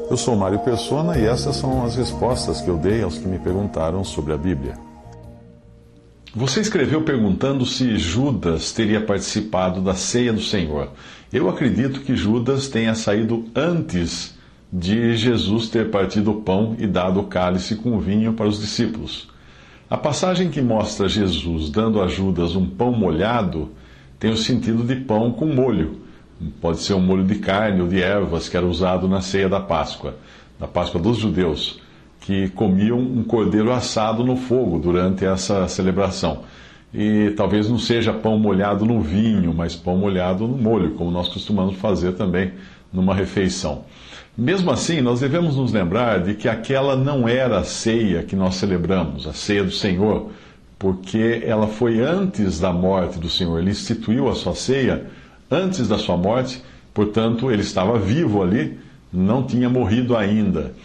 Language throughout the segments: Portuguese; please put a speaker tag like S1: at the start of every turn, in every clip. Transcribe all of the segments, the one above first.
S1: Eu sou Mário Persona e essas são as respostas que eu dei aos que me perguntaram sobre a Bíblia. Você escreveu perguntando se Judas teria participado da ceia do Senhor. Eu acredito que Judas tenha saído antes de Jesus ter partido o pão e dado o cálice com vinho para os discípulos. A passagem que mostra Jesus dando a Judas um pão molhado tem o sentido de pão com molho. Pode ser um molho de carne ou de ervas que era usado na ceia da Páscoa dos judeus, que comiam um cordeiro assado no fogo durante essa celebração. E talvez não seja pão molhado no vinho, mas pão molhado no molho, como nós costumamos fazer também numa refeição. Mesmo assim, nós devemos nos lembrar de que aquela não era a ceia que nós celebramos, a ceia do Senhor, porque ela foi antes da morte do Senhor. Ele instituiu a sua ceia antes da sua morte, portanto, ele estava vivo ali, não tinha morrido ainda.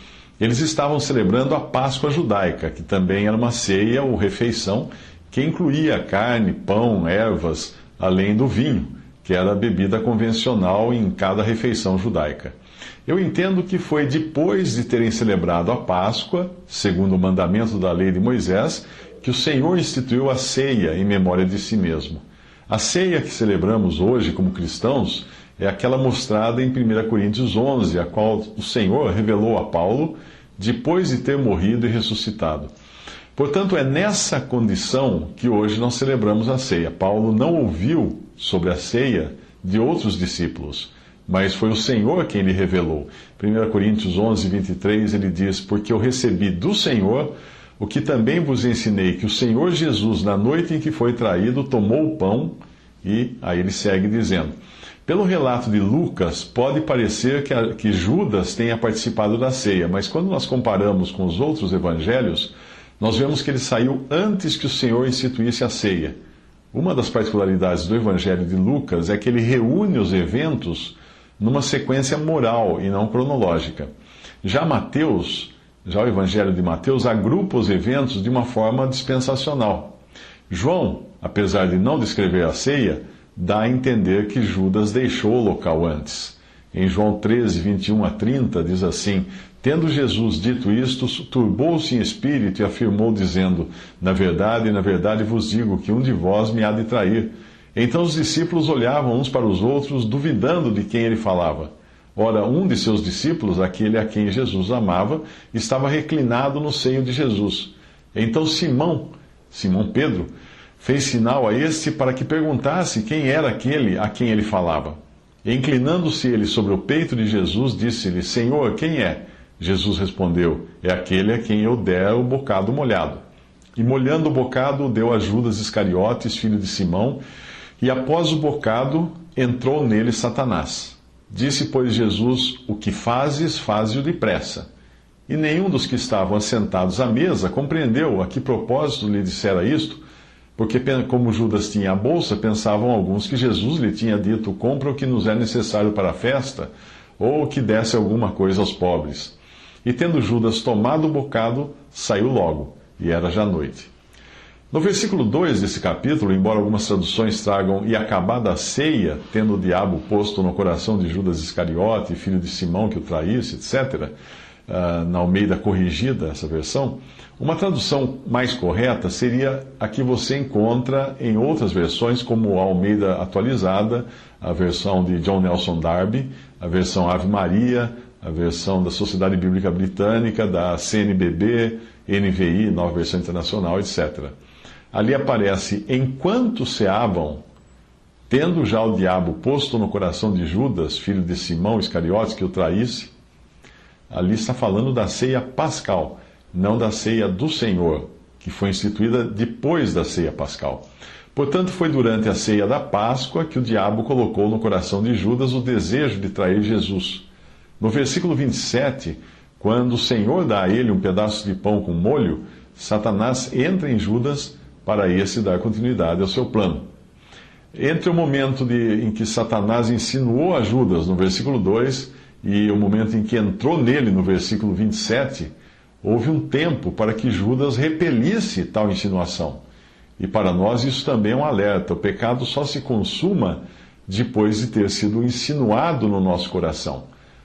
S1: Eles estavam celebrando a Páscoa judaica, que também era uma ceia ou refeição que incluía carne, pão, ervas, além do vinho, que era a bebida convencional em cada refeição judaica. Eu entendo que foi depois de terem celebrado a Páscoa, segundo o mandamento da lei de Moisés, que o Senhor instituiu a ceia em memória de si mesmo. A ceia que celebramos hoje como cristãos é aquela mostrada em 1 Coríntios 11, a qual o Senhor revelou a Paulo depois de ter morrido e ressuscitado. Portanto, é nessa condição que hoje nós celebramos a ceia. Paulo não ouviu sobre a ceia de outros discípulos, mas foi o Senhor quem lhe revelou. 1 Coríntios 11, 23, ele diz: "Porque eu recebi do Senhor o que também vos ensinei, que o Senhor Jesus, na noite em que foi traído, tomou o pão", e aí ele segue dizendo: "Pelo relato de Lucas, pode parecer que Judas tenha participado da ceia, mas quando nós comparamos com os outros evangelhos, nós vemos que ele saiu antes que o Senhor instituísse a ceia. Uma das particularidades do evangelho de Lucas é que ele reúne os eventos numa sequência moral e não cronológica. Já o Evangelho de Mateus agrupa os eventos de uma forma dispensacional. João, apesar de não descrever a ceia, dá a entender que Judas deixou o local antes. Em João 13, 21 a 30, diz assim: "Tendo Jesus dito isto, turbou-se em espírito e afirmou, dizendo: na verdade vos digo que um de vós me há de trair. Então os discípulos olhavam uns para os outros, duvidando de quem ele falava. Ora, um de seus discípulos, aquele a quem Jesus amava, estava reclinado no seio de Jesus. Então Simão Pedro, fez sinal a este para que perguntasse quem era aquele a quem ele falava. E, inclinando-se ele sobre o peito de Jesus, disse-lhe: Senhor, quem é? Jesus respondeu: é aquele a quem eu der o bocado molhado. E molhando o bocado, o deu a Judas Iscariotes, filho de Simão, e após o bocado, entrou nele Satanás. Disse, pois, Jesus: o que fazes, faze-o depressa. E nenhum dos que estavam assentados à mesa compreendeu a que propósito lhe dissera isto, porque, como Judas tinha a bolsa, pensavam alguns que Jesus lhe tinha dito: compra o que nos é necessário para a festa, ou que desse alguma coisa aos pobres. E tendo Judas tomado o bocado, saiu logo, e era já noite. No versículo 2 desse capítulo, embora algumas traduções tragam "e acabada a ceia, tendo o diabo posto no coração de Judas Iscariote, filho de Simão, que o traísse", etc., na Almeida corrigida, essa versão, uma tradução mais correta seria a que você encontra em outras versões, como a Almeida atualizada, a versão de John Nelson Darby, a versão Ave Maria, a versão da Sociedade Bíblica Britânica, da CNBB, NVI, Nova Versão Internacional, etc. Ali aparece: enquanto ceavam, tendo já o diabo posto no coração de Judas, filho de Simão Iscariotes, que o traísse. Ali está falando da ceia pascal, não da ceia do Senhor, que foi instituída depois da ceia pascal. Portanto, foi durante a ceia da Páscoa que o diabo colocou no coração de Judas o desejo de trair Jesus. No versículo 27, quando o Senhor dá a ele um pedaço de pão com molho, Satanás entra em Judas para esse dar continuidade ao seu plano. Entre o momento em que Satanás insinuou a Judas, no versículo 2, e o momento em que entrou nele, no versículo 27, houve um tempo para que Judas repelisse tal insinuação. E para nós isso também é um alerta: o pecado só se consuma depois de ter sido insinuado no nosso coração.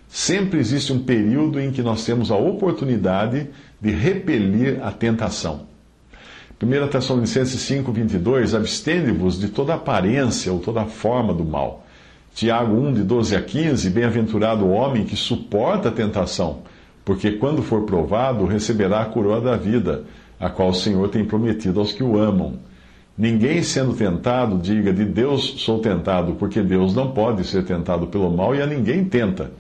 S1: Sempre existe um período em que nós temos a oportunidade de repelir a tentação. 1 Tessalonicenses 5:22, abstende-vos de toda aparência ou toda forma do mal. Tiago 1, de 12 a 15, bem-aventurado o homem que suporta a tentação, porque quando for provado, receberá a coroa da vida, a qual o Senhor tem prometido aos que o amam. Ninguém sendo tentado, diga, de Deus sou tentado, porque Deus não pode ser tentado pelo mal e a ninguém tenta.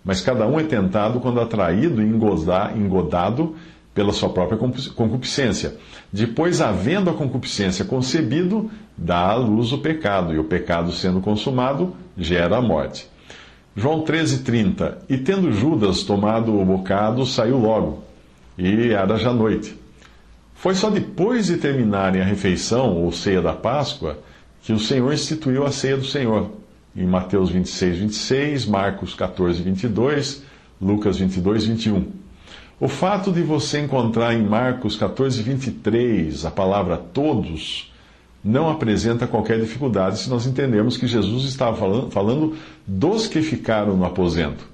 S1: Mas cada um é tentado quando atraído e engodado pela sua própria concupiscência. Depois, havendo a concupiscência concebido, dá à luz o pecado, e o pecado, sendo consumado, gera a morte. João 13:30. E tendo Judas tomado o bocado, saiu logo, e era já noite. Foi só depois de terminarem a refeição, ou ceia da Páscoa, que o Senhor instituiu a ceia do Senhor. Em Mateus 26:26, Marcos 14:22, Lucas 22:21. O fato de você encontrar em Marcos 14:23 a palavra todos não apresenta qualquer dificuldade se nós entendermos que Jesus estava falando dos que ficaram no aposento.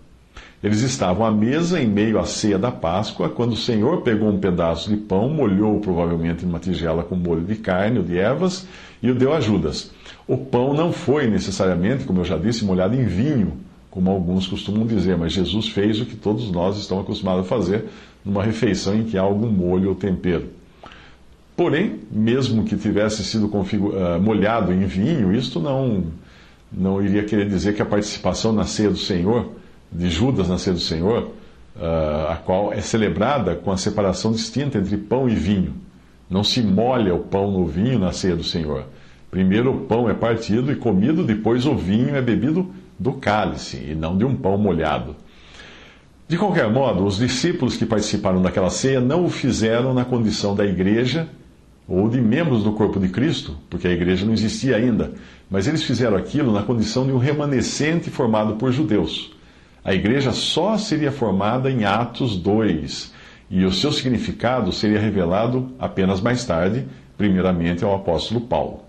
S1: Eles estavam à mesa em meio à ceia da Páscoa, quando o Senhor pegou um pedaço de pão, molhou provavelmente numa tigela com molho de carne ou de ervas e o deu a Judas. O pão não foi necessariamente, como eu já disse, molhado em vinho, como alguns costumam dizer, mas Jesus fez o que todos nós estamos acostumados a fazer numa refeição em que há algum molho ou tempero. Porém, mesmo que tivesse sido molhado em vinho, isto não iria querer dizer que a participação na ceia do Senhor, de Judas na ceia do Senhor, a qual é celebrada com a separação distinta entre pão e vinho. Não se molha o pão no vinho na ceia do Senhor. Primeiro o pão é partido e comido, depois o vinho é bebido do cálice, e não de um pão molhado. De qualquer modo, os discípulos que participaram daquela ceia não o fizeram na condição da igreja ou de membros do corpo de Cristo, porque a igreja não existia ainda, mas eles fizeram aquilo na condição de um remanescente formado por judeus. A igreja só seria formada em Atos 2, e o seu significado seria revelado apenas mais tarde, primeiramente ao apóstolo Paulo.